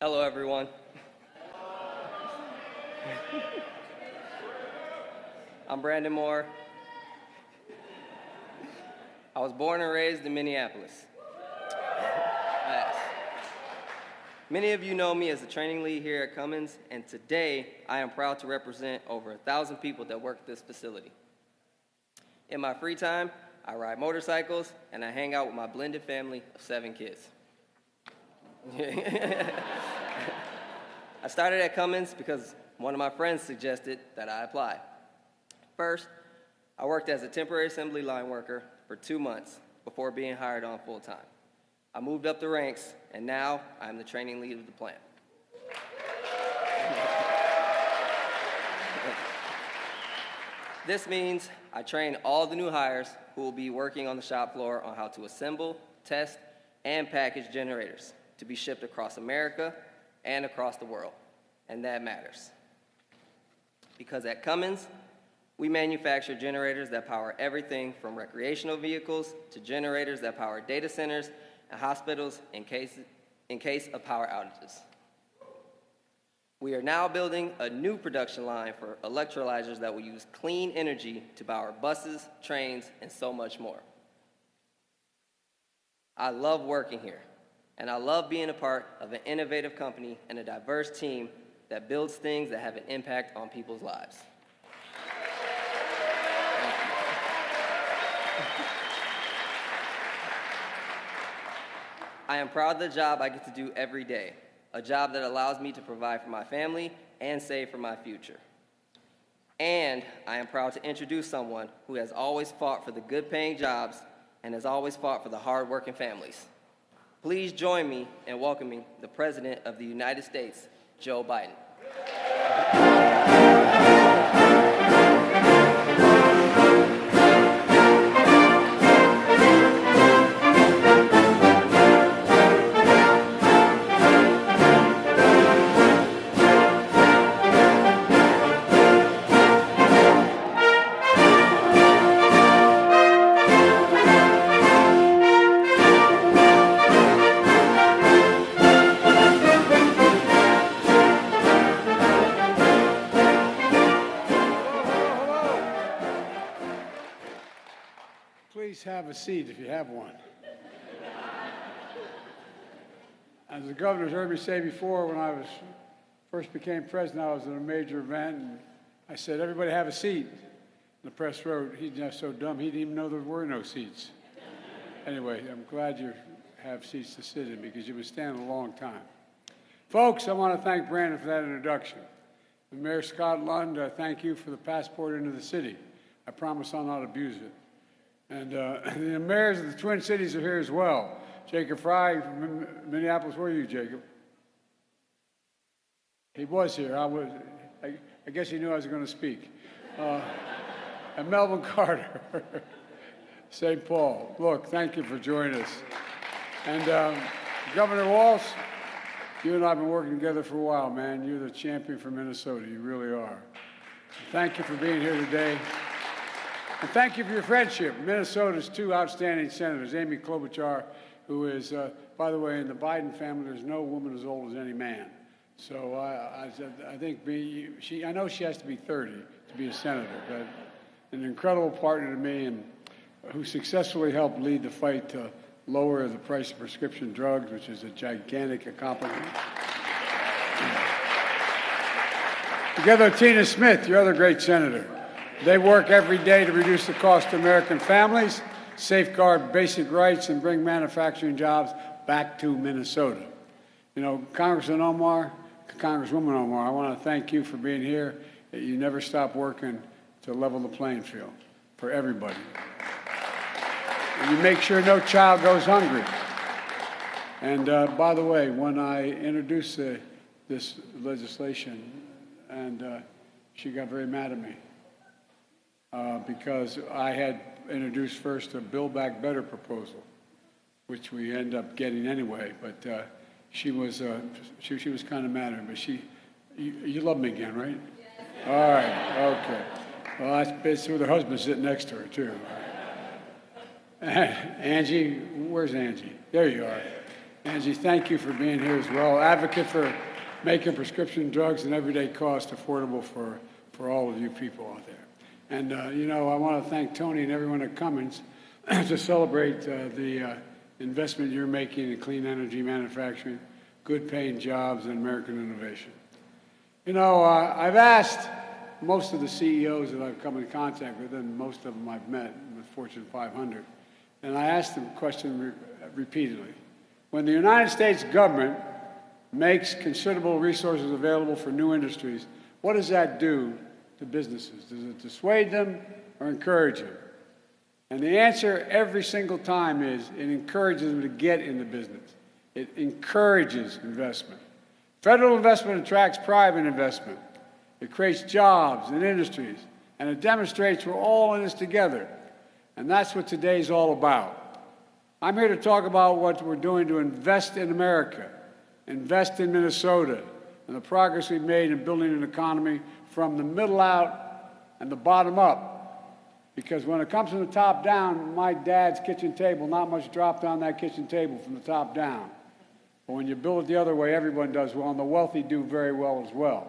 Hello, everyone. I'm Brandon Moore. I was born and raised in Minneapolis. Many of you know me as the training lead here at Cummins, and today I am proud to represent over 1,000 people that work at this facility. In my free time, I ride motorcycles and I hang out with my blended family of 7 kids. I started at Cummins because one of my friends suggested that I apply. First, I worked as a temporary assembly line worker for 2 months before being hired on full-time. I moved up the ranks, and now I'm the training lead of the plant. This means I train all the new hires who will be working on the shop floor on how to assemble, test, and package generators to be shipped across America and across the world, and that matters. Because at Cummins, we manufacture generators that power everything from recreational vehicles to generators that power data centers and hospitals in case of power outages. We are now building a new production line for electrolyzers that will use clean energy to power buses, trains, and so much more. I love working here, and I love being a part of an innovative company and a diverse team that builds things that have an impact on people's lives. I am proud of the job I get to do every day, a job that allows me to provide for my family and save for my future. And I am proud to introduce someone who has always fought for the good-paying jobs and has always fought for the hard-working families. Please join me in welcoming the President of the United States, Joe Biden. Please have a seat if you have one. As the governor's heard me say before, when I first became president, I was at a major event, and I said, everybody have a seat. And the press wrote, he's just so dumb, he didn't even know there were no seats. Anyway, I'm glad you have seats to sit in because you've been standing a long time. Folks, I want to thank Brandon for that introduction. And Mayor Scott Lund, thank you for the passport into the city. I promise I'll not abuse it. And the mayors of the Twin Cities are here as well. Jacob Fry from Minneapolis. Where are you, Jacob? He was here. I guess he knew I was going to speak. And Melvin Carter, St. Paul. Look, thank you for joining us. And Governor Walsh, you and I have been working together for a while, man. You're the champion for Minnesota. You really are. Thank you for being here today. And thank you for your friendship. Minnesota's 2 outstanding senators, Amy Klobuchar, who is, by the way, in the Biden family, there's no woman as old as any man. So I think I know she has to be 30 to be a senator, but an incredible partner to me and who successfully helped lead the fight to lower the price of prescription drugs, which is a gigantic accomplishment. Together with Tina Smith, your other great senator. They work every day to reduce the cost to American families, safeguard basic rights, and bring manufacturing jobs back to Minnesota. You know, Congresswoman Omar, I want to thank you for being here. You never stop working to level the playing field for everybody. And you make sure no child goes hungry. And by the way, when I introduced this legislation, and she got very mad at me, because I had introduced first a Build Back Better proposal, which we end up getting anyway. But she was kind of mad at me. But you love me again, right? Yeah. All right. Okay. Well, that's with her husband sitting next to her too. Angie, where's Angie? There you are. Angie, thank you for being here as well. Advocate for making prescription drugs and everyday cost affordable for all of you people out there. And, you know, I want to thank Tony and everyone at Cummins to celebrate the investment you're making in clean energy manufacturing, good paying jobs, and American innovation. You know, I've asked most of the CEOs that I've come in contact with, and most of them I've met with Fortune 500, and I asked them the question repeatedly. When the United States government makes considerable resources available for new industries, what does that do to businesses? Does it dissuade them or encourage them? And the answer every single time is it encourages them to get into business. It encourages investment. Federal investment attracts private investment. It creates jobs and industries, and it demonstrates we're all in this together. And that's what today's all about. I'm here to talk about what we're doing to invest in America, invest in Minnesota, and the progress we've made in building an economy from the middle out and the bottom up. Because when it comes from the top down, my dad's kitchen table, not much dropped on that kitchen table from the top down. But when you build it the other way, everyone does well, and the wealthy do very well as well.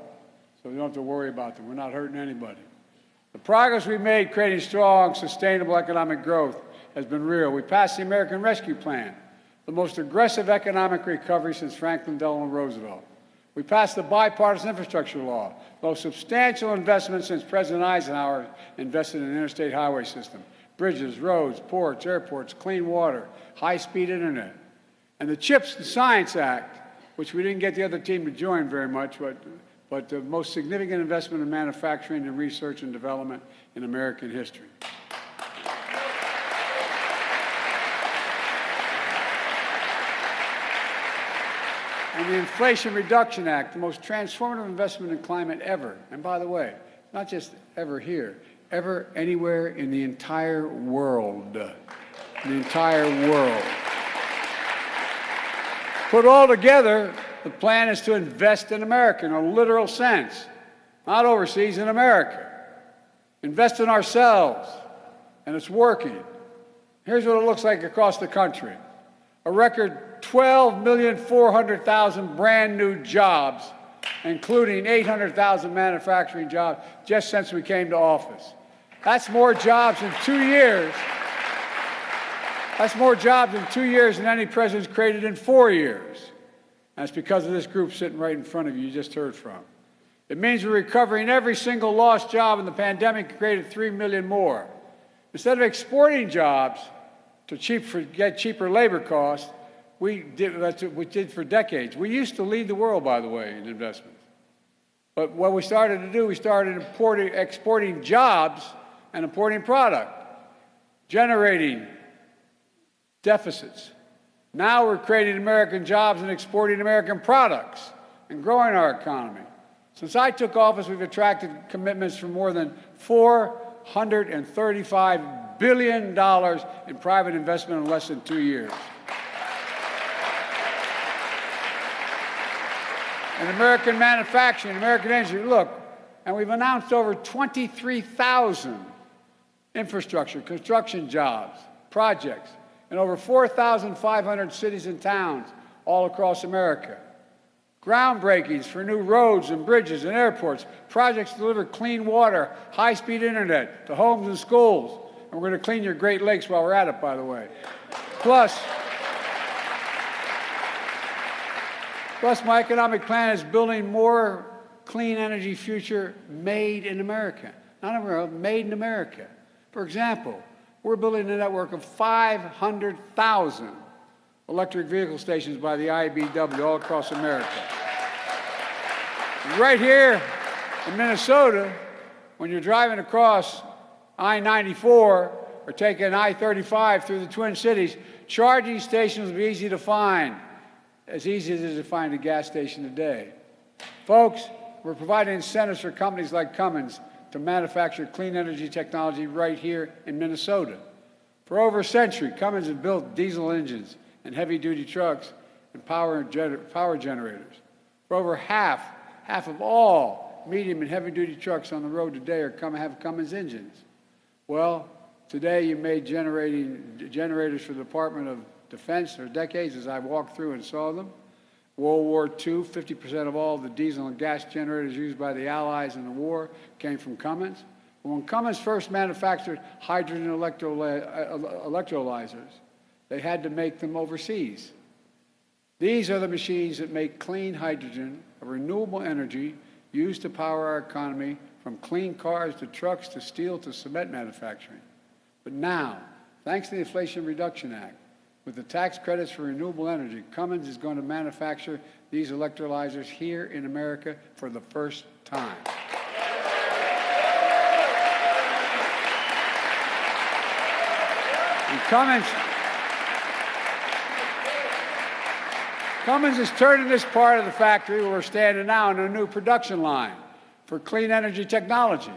So we don't have to worry about them. We're not hurting anybody. The progress we've made creating strong, sustainable economic growth has been real. We passed the American Rescue Plan, the most aggressive economic recovery since Franklin Delano Roosevelt. We passed the bipartisan infrastructure law, the most substantial investment since President Eisenhower invested in the interstate highway system, bridges, roads, ports, airports, clean water, high-speed internet. And the CHIPS and Science Act, which we didn't get the other team to join very much, but the most significant investment in manufacturing and research and development in American history. And the Inflation Reduction Act, the most transformative investment in climate ever. And by the way, not just ever here, ever anywhere in the entire world. The entire world. Put all together, the plan is to invest in America in a literal sense, not overseas, in America. Invest in ourselves, and it's working. Here's what it looks like across the country. A record 12,400,000 brand new jobs, including 800,000 manufacturing jobs just since we came to office. That's more jobs in 2 years. That's more jobs in 2 years than any president's created in 4 years. And it's because of this group sitting right in front of you just heard from. It means we're recovering every single lost job in the pandemic and created 3 million more. Instead of exporting jobs to get cheaper labor costs, that's what we did for decades. We used to lead the world, by the way, in investments. But what we started to do, we started exporting jobs and importing product, generating deficits. Now we're creating American jobs and exporting American products and growing our economy. Since I took office, we've attracted commitments from more than $435 billion in private investment in less than 2 years. And American manufacturing, American energy, look, and we've announced over 23,000 infrastructure, construction jobs, projects, in over 4,500 cities and towns all across America. Groundbreakings for new roads and bridges and airports, projects to deliver clean water, high-speed internet to homes and schools. And we're going to clean your Great Lakes while we're at it, by the way. Plus, my economic plan is building more clean energy future made in America. Not in America, made in America. For example, we're building a network of 500,000 electric vehicle stations by the IBEW all across America. Right here in Minnesota, when you're driving across I-94 or taking I-35 through the Twin Cities, charging stations will be easy to find, as easy as it is to find a gas station today. Folks, we're providing incentives for companies like Cummins to manufacture clean energy technology right here in Minnesota. For over a century, Cummins has built diesel engines and heavy-duty trucks and power generators. For over half of all medium and heavy-duty trucks on the road today have Cummins engines. Well, today you made generators for the Department of defense for decades as I walked through and saw them. World War II, 50% of all the diesel and gas generators used by the Allies in the war came from Cummins. When Cummins first manufactured hydrogen electrolyzers, they had to make them overseas. These are the machines that make clean hydrogen, a renewable energy used to power our economy, from clean cars to trucks to steel to cement manufacturing. But now, thanks to the Inflation Reduction Act, with the tax credits for renewable energy, Cummins is going to manufacture these electrolyzers here in America for the first time. And Cummins is turning this part of the factory where we're standing now into a new production line for clean energy technology.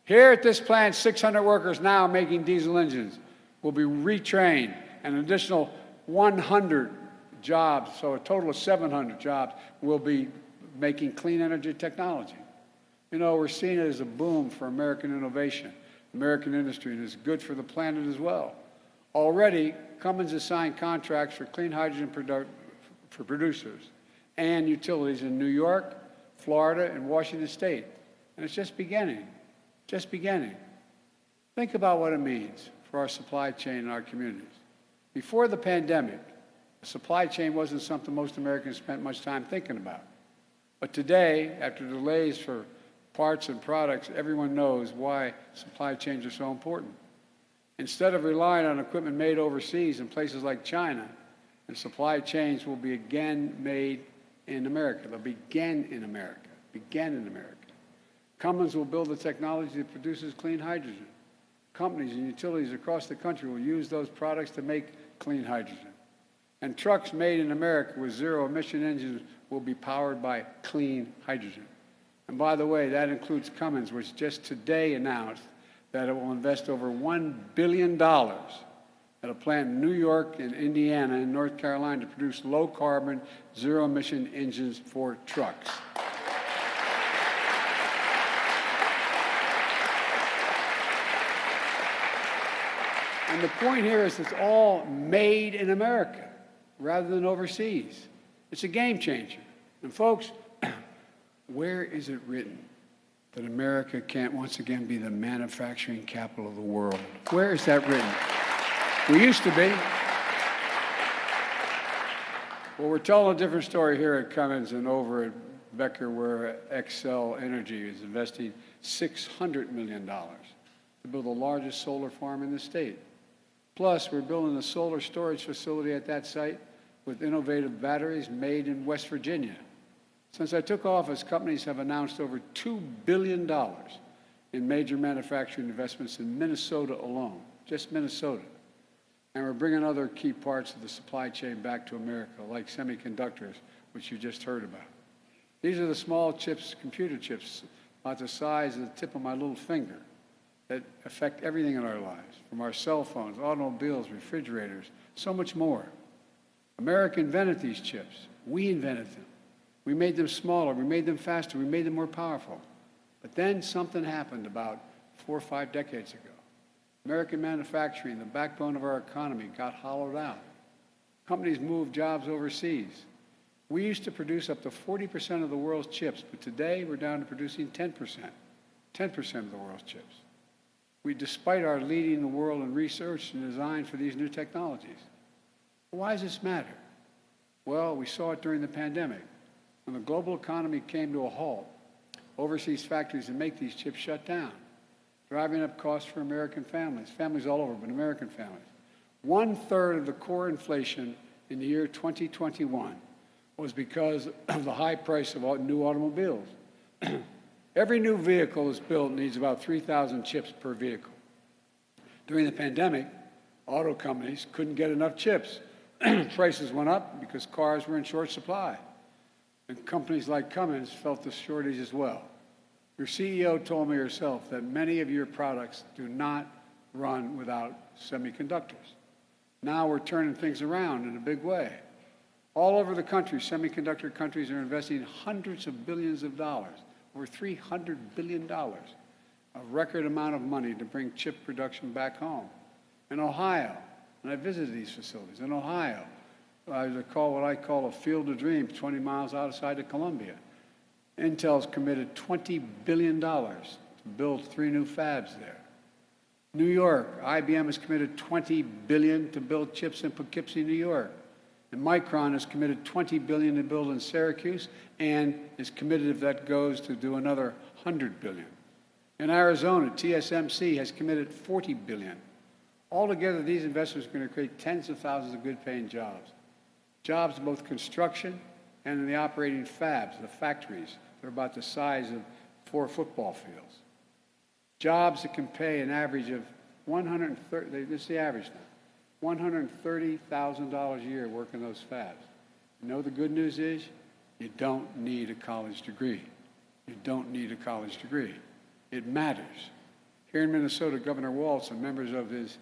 Here at this plant, 600 workers now making diesel engines will be retrained, and an additional 100 jobs, so a total of 700 jobs, will be making clean energy technology. You know, we're seeing it as a boom for American innovation, American industry, and it's good for the planet as well. Already, Cummins has signed contracts for clean hydrogen for producers and utilities in New York, Florida, and Washington State. And it's just beginning, just beginning. Think about what it means for our supply chain and our communities. Before the pandemic, the supply chain wasn't something most Americans spent much time thinking about. But today, after delays for parts and products, everyone knows why supply chains are so important. Instead of relying on equipment made overseas in places like China, and supply chains will be again made in America. They'll begin in America, begin in America. Cummins will build the technology that produces clean hydrogen. Companies and utilities across the country will use those products to make clean hydrogen. And trucks made in America with zero-emission engines will be powered by clean hydrogen. And by the way, that includes Cummins, which just today announced that it will invest over $1 billion at a plant in New York, in Indiana, and North Carolina to produce low-carbon, zero-emission engines for trucks. And the point here is it's all made in America rather than overseas. It's a game changer. And folks, where is it written that America can't once again be the manufacturing capital of the world? Where is that written? We used to be. Well, we're telling a different story here at Cummins and over at Becker, where Xcel Energy is investing $600 million to build the largest solar farm in the state. Plus, we're building a solar storage facility at that site with innovative batteries made in West Virginia. Since I took office, companies have announced over $2 billion in major manufacturing investments in Minnesota alone, just Minnesota. And we're bringing other key parts of the supply chain back to America, like semiconductors, which you just heard about. These are the small chips, computer chips, about the size of the tip of my little finger, that affect everything in our lives, from our cell phones, automobiles, refrigerators, so much more. America invented these chips. We invented them. We made them smaller, we made them faster, we made them more powerful. But then something happened about 4 or 5 decades ago. American manufacturing, the backbone of our economy, got hollowed out. Companies moved jobs overseas. We used to produce up to 40% of the world's chips, but today we're down to producing 10% of the world's chips. Despite our leading the world in research and design for these new technologies. Why does this matter? Well, we saw it during the pandemic. When the global economy came to a halt, overseas factories that make these chips shut down, driving up costs for American families, families all over, but American families. 1/3 of the core inflation in the year 2021 was because of the high price of new automobiles. Every new vehicle that's built needs about 3,000 chips per vehicle. During the pandemic, auto companies couldn't get enough chips. Prices went up because cars were in short supply. And companies like Cummins felt the shortage as well. Your CEO told me herself that many of your products do not run without semiconductors. Now we're turning things around in a big way. All over the country, semiconductor countries are investing hundreds of billions of dollars, over $300 billion, a record amount of money to bring chip production back home. In Ohio, and I visited these facilities. In Ohio, I recall what I call a field of dreams 20 miles outside of Columbia. Intel's committed $20 billion to build 3 new fabs there. New York, IBM has committed $20 billion to build chips in Poughkeepsie, New York. And Micron has committed $20 billion to build in Syracuse and is committed, if that goes, to do another $100 billion. In Arizona, TSMC has committed $40 billion. Altogether, these investments are going to create tens of thousands of good-paying jobs. Jobs in both construction and in the operating fabs, the factories. They're about the size of 4 football fields. Jobs that can pay an average of $130,000, this is the average now, $130,000 a year working those fabs. You know the good news is? You don't need a college degree. You don't need a college degree. It matters. Here in Minnesota, Governor Walz and members of his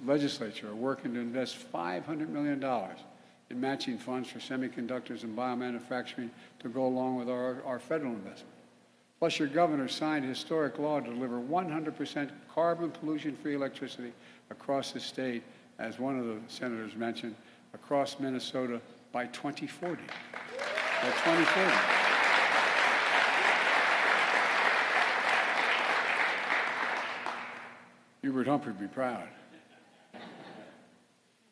legislature are working to invest $500 million in matching funds for semiconductors and biomanufacturing to go along with our federal investment. Plus, your governor signed a historic law to deliver 100% carbon pollution-free electricity across the state, as one of the senators mentioned, across Minnesota by 2040. By 2040. Hubert Humphrey would be proud.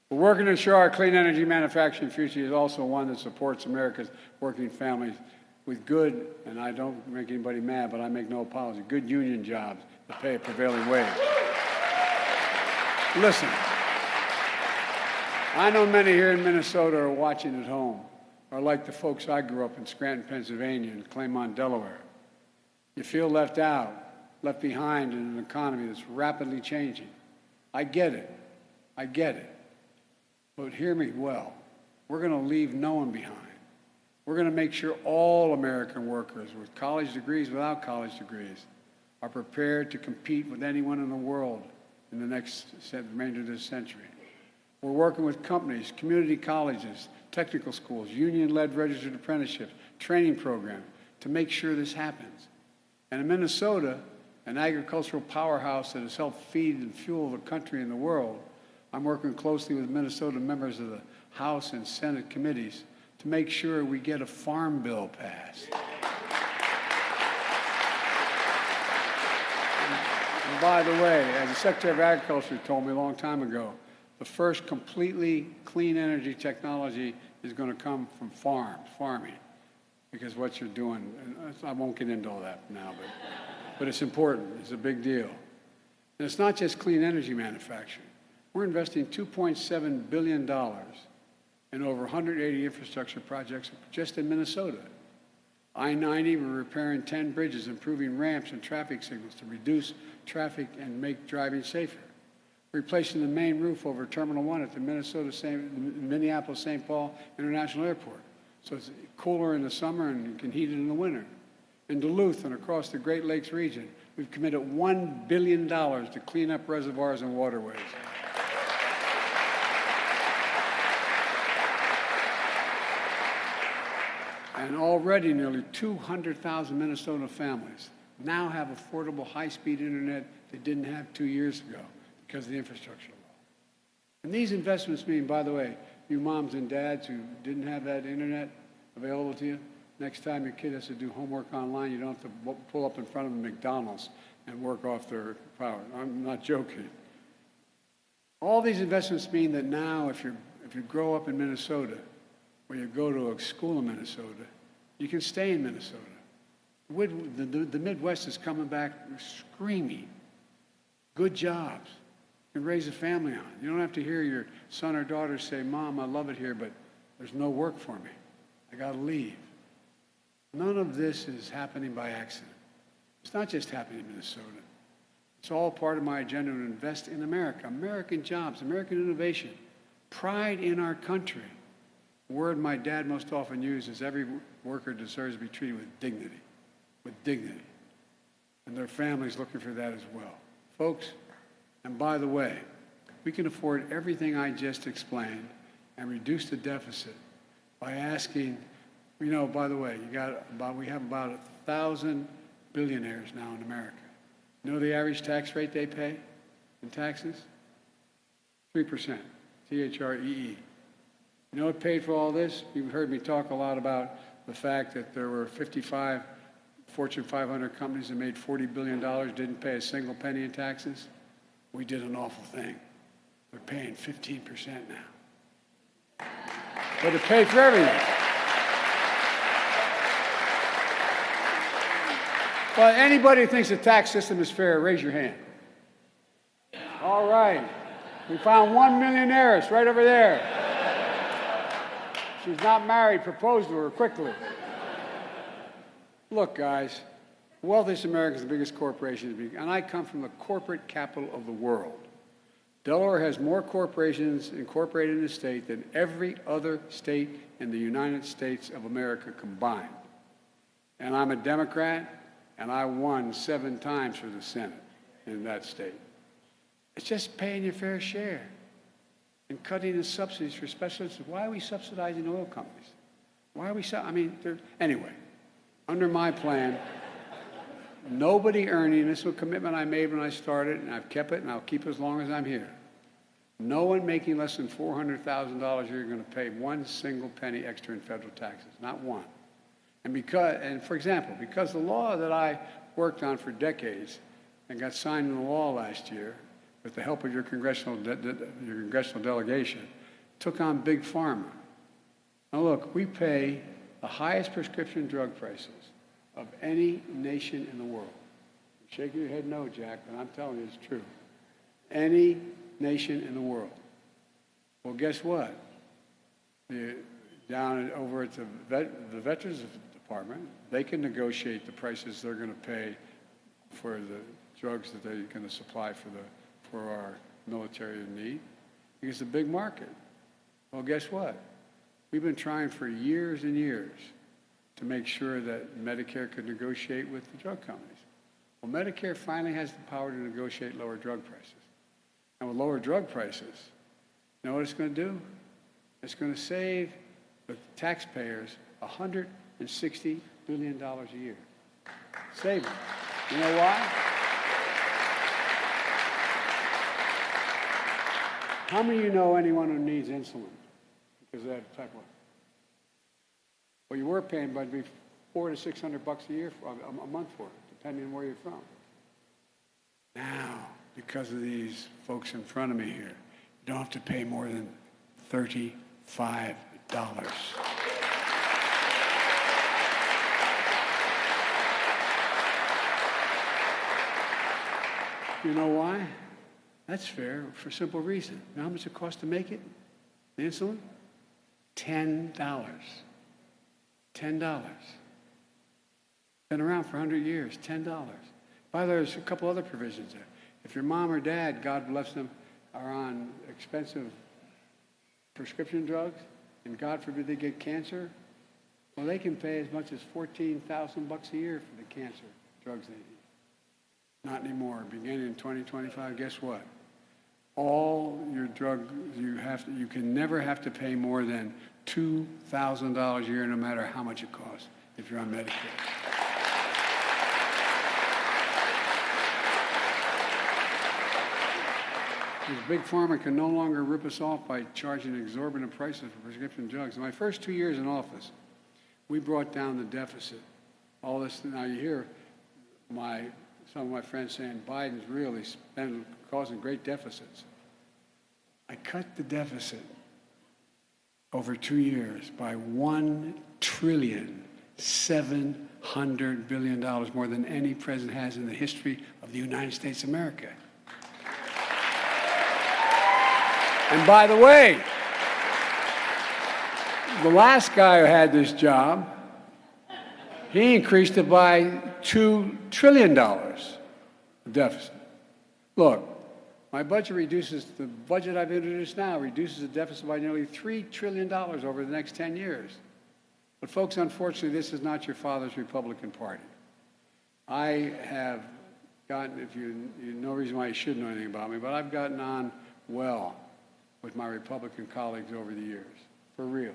But working to ensure our clean energy manufacturing future is also one that supports America's working families with good, and I don't make anybody mad, but I make no apology, good union jobs that pay a prevailing wage. Listen, I know many here in Minnesota are watching at home, are like the folks I grew up in Scranton, Pennsylvania, and Claymont, Delaware. You feel left out, left behind in an economy that's rapidly changing. I get it. I get it. But hear me well. We're going to leave no one behind. We're going to make sure all American workers with college degrees, without college degrees, are prepared to compete with anyone in the world in the next remainder of this century. We're working with companies, community colleges, technical schools, union-led registered apprenticeships, training programs to make sure this happens. And in Minnesota, an agricultural powerhouse that has helped feed and fuel the country and the world, I'm working closely with Minnesota members of the House and Senate committees to make sure we get a farm bill passed. And by the way, as the Secretary of Agriculture told me a long time ago, the first completely clean energy technology is going to come from farming, because what you're doing, and I won't get into all that now, but it's important. It's a big deal. And it's not just clean energy manufacturing. We're investing $2.7 billion in over 180 infrastructure projects just in Minnesota. I-90, we're repairing 10 bridges, improving ramps and traffic signals to reduce traffic and make driving safer. Replacing the main roof over Terminal 1 at the Minneapolis-St. Paul International Airport, so it's cooler in the summer and you can heat it in the winter. In Duluth and across the Great Lakes region, we've committed $1 billion to clean up reservoirs and waterways. And already nearly 200,000 Minnesota families now have affordable high-speed internet they didn't have 2 years ago because of the infrastructure law. And these investments mean, by the way, you moms and dads who didn't have that internet available to you, next time your kid has to do homework online, you don't have to pull up in front of a McDonald's and work off their power. I'm not joking. All these investments mean that now if you grow up in Minnesota, or you go to a school in Minnesota, you can stay in Minnesota. The Midwest is coming back screaming. Good jobs. You can raise a family on. You don't have to hear your son or daughter say, Mom, I love it here, but there's no work for me. I got to leave. None of this is happening by accident. It's not just happening in Minnesota. It's all part of my agenda to invest in America, American jobs, American innovation, pride in our country. The word my dad most often used is every worker deserves to be treated with dignity. And their families looking for that as well. Folks, and by the way, we can afford everything I just explained and reduce the deficit by asking, by the way, we have about 1,000 billionaires now in America. You know the average tax rate they pay in taxes? 3%, THREE. You know what paid for all this? You've heard me talk a lot about the fact that there were 55 Fortune 500 companies that made $40 billion, didn't pay a single penny in taxes. We did an awful thing. They're paying 15% now. But it paid for everything. Well, anybody who thinks the tax system is fair, raise your hand. All right. We found one millionaire right over there. She's not married. Propose to her quickly. Look, guys, the wealthiest Americans, the biggest corporations, and I come from the corporate capital of the world. Delaware has more corporations incorporated in the state than every other state in the United States of America combined. And I'm a Democrat, and I won 7 times for the Senate in that state. It's just paying your fair share and cutting the subsidies for specialists. Why are we subsidizing oil companies? Why are we anyway, under my plan, nobody earning, this was a commitment I made when I started, and I've kept it, and I'll keep it as long as I'm here. No one making less than $400,000 a year is going to pay one single penny extra in federal taxes, not one. And for example, because the law that I worked on for decades and got signed into law last year, with the help of your congressional delegation, took on Big Pharma. Now look, we pay the highest prescription drug prices of any nation in the world. You're shaking your head no, Jack, but I'm telling you it's true. Any nation in the world. Well, guess what? Down over at the Veterans Department, they can negotiate the prices they're going to pay for the drugs that they're going to supply for our military in need, because it's a big market. Well, guess what? We've been trying for years and years to make sure that Medicare could negotiate with the drug companies. Well, Medicare finally has the power to negotiate lower drug prices. And with lower drug prices, you know what it's going to do? It's going to save the taxpayers $160 billion a year. Save them. You know why? How many of you know anyone who needs insulin because they have type 1? Well, you were paying, but it'd be $400 to $600 a year, a month for it, depending on where you're from. Now, because of these folks in front of me here, you don't have to pay more than $35. You know why? That's fair for a simple reason. You know how much it costs to make it? The insulin? $10. $10. Been around for 100 years, $10. By the way, there's a couple other provisions there. If your mom or dad, God bless them, are on expensive prescription drugs, and God forbid they get cancer, well, they can pay as much as $14,000 a year for the cancer drugs they need. Not anymore. Beginning in 2025, guess what? All your drugs, you can never have to pay more than $2,000 a year, no matter how much it costs, if you're on Medicare. Because Big Pharma can no longer rip us off by charging exorbitant prices for prescription drugs. In my first 2 years in office, we brought down the deficit. All this, now you hear some of my friends saying Biden's really causing great deficits. I cut the deficit over 2 years by $1.7 trillion, more than any president has in the history of the United States of America. And by the way, the last guy who had this job, he increased it by $2 trillion, the deficit. Look, my budget the budget I've introduced now reduces the deficit by nearly $3 trillion over the next 10 years. But folks, unfortunately, this is not your father's Republican Party. I have gotten, no reason why you should know anything about me, but I've gotten on well with my Republican colleagues over the years, for real.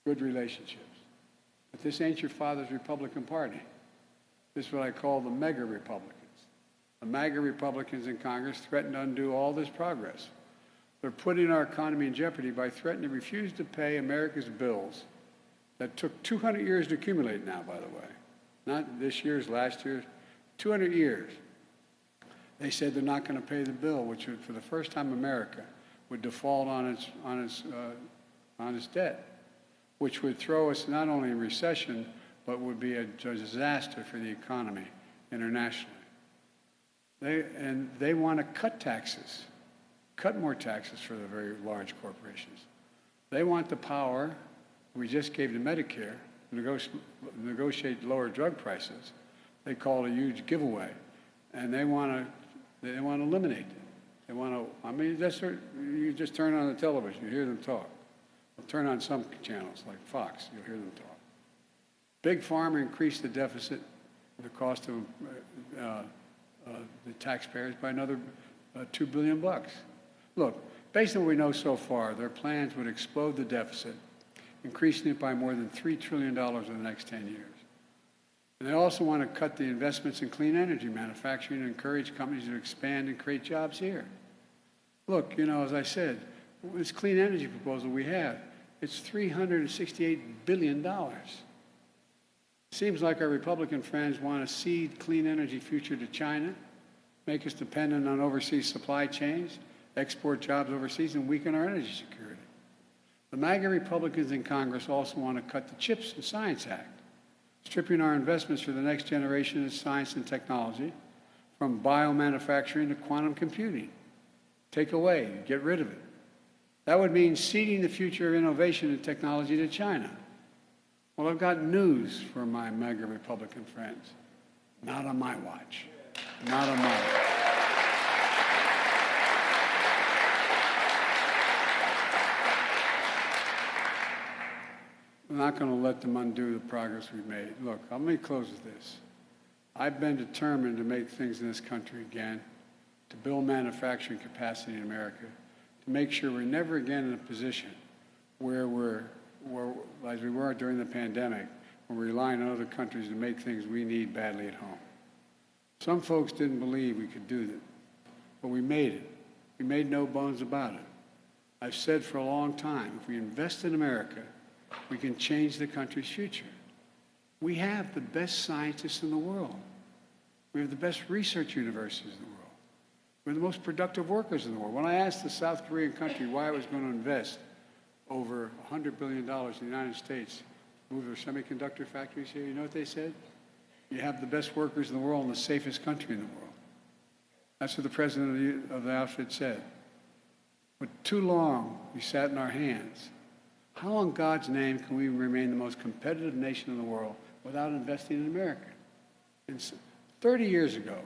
Good relationships. But this ain't your father's Republican Party. This is what I call the mega Republicans. The MAGA Republicans in Congress threaten to undo all this progress. They're putting our economy in jeopardy by threatening to refuse to pay America's bills that took 200 years to accumulate now, by the way. Not this year's, last year's, 200 years. They said they're not going to pay the bill, which would, for the first time, America would default on its debt, which would throw us not only in recession, but would be a disaster for the economy internationally. They want to cut taxes, cut more taxes for the very large corporations. They want the power we just gave to Medicare to negotiate lower drug prices. They call it a huge giveaway, and they want to eliminate it. They want to. I mean, you just turn on the television, you hear them talk. Well, turn on some channels like Fox, you'll hear them talk. Big Pharma increased the deficit, the cost of the taxpayers by another $2 billion. Look, based on what we know so far, their plans would explode the deficit, increasing it by more than $3 trillion in the next 10 years. And they also want to cut the investments in clean energy manufacturing and encourage companies to expand and create jobs here. Look, you know, as I said, this clean energy proposal we have, it's $368 billion. Seems like our Republican friends want to cede clean energy future to China, make us dependent on overseas supply chains, export jobs overseas, and weaken our energy security. The MAGA Republicans in Congress also want to cut the CHIPS and Science Act, stripping our investments for the next generation of science and technology, from biomanufacturing to quantum computing. Take away, get rid of it. That would mean ceding the future of innovation and technology to China. Well, I've got news for my MAGA Republican friends. Not on my watch. Not on my watch. I'm not going to let them undo the progress we've made. Look, let me close with this. I've been determined to make things in this country again, to build manufacturing capacity in America, to make sure we're never again in a position where as we were during the pandemic, when we're relying on other countries to make things we need badly at home. Some folks didn't believe we could do that, but we made it. We made no bones about it. I've said for a long time, if we invest in America, we can change the country's future. We have the best scientists in the world. We have the best research universities in the world. We're the most productive workers in the world. When I asked the South Korean country why I was going to invest over $100 billion in the United States to move their semiconductor factories here, you know what they said? You have the best workers in the world and the safest country in the world. That's what the president of the outfit said. But too long, we sat in our hands. How in God's name can we remain the most competitive nation in the world without investing in America? And 30 years ago,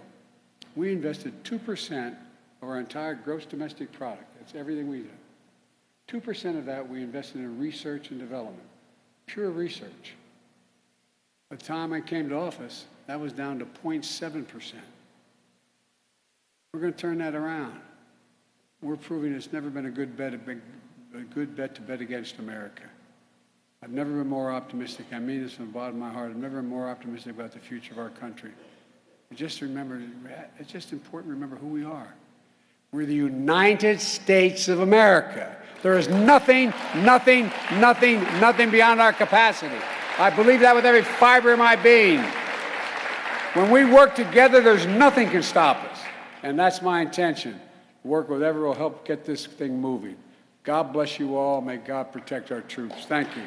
we invested 2% of our entire gross domestic product. That's everything we do. 2% of that we invested in research and development, pure research. By the time I came to office, that was down to 0.7%. We're going to turn that around. We're proving it's never been a good bet to bet against America. I've never been more optimistic. I mean this from the bottom of my heart. I've never been more optimistic about the future of our country. Just remember, it's just important to remember who we are. We're the United States of America. There is nothing beyond our capacity. I believe that with every fiber of my being. When we work together, there's nothing can stop us. And that's my intention. Work with whatever will help get this thing moving. God bless you all. May God protect our troops. Thank you.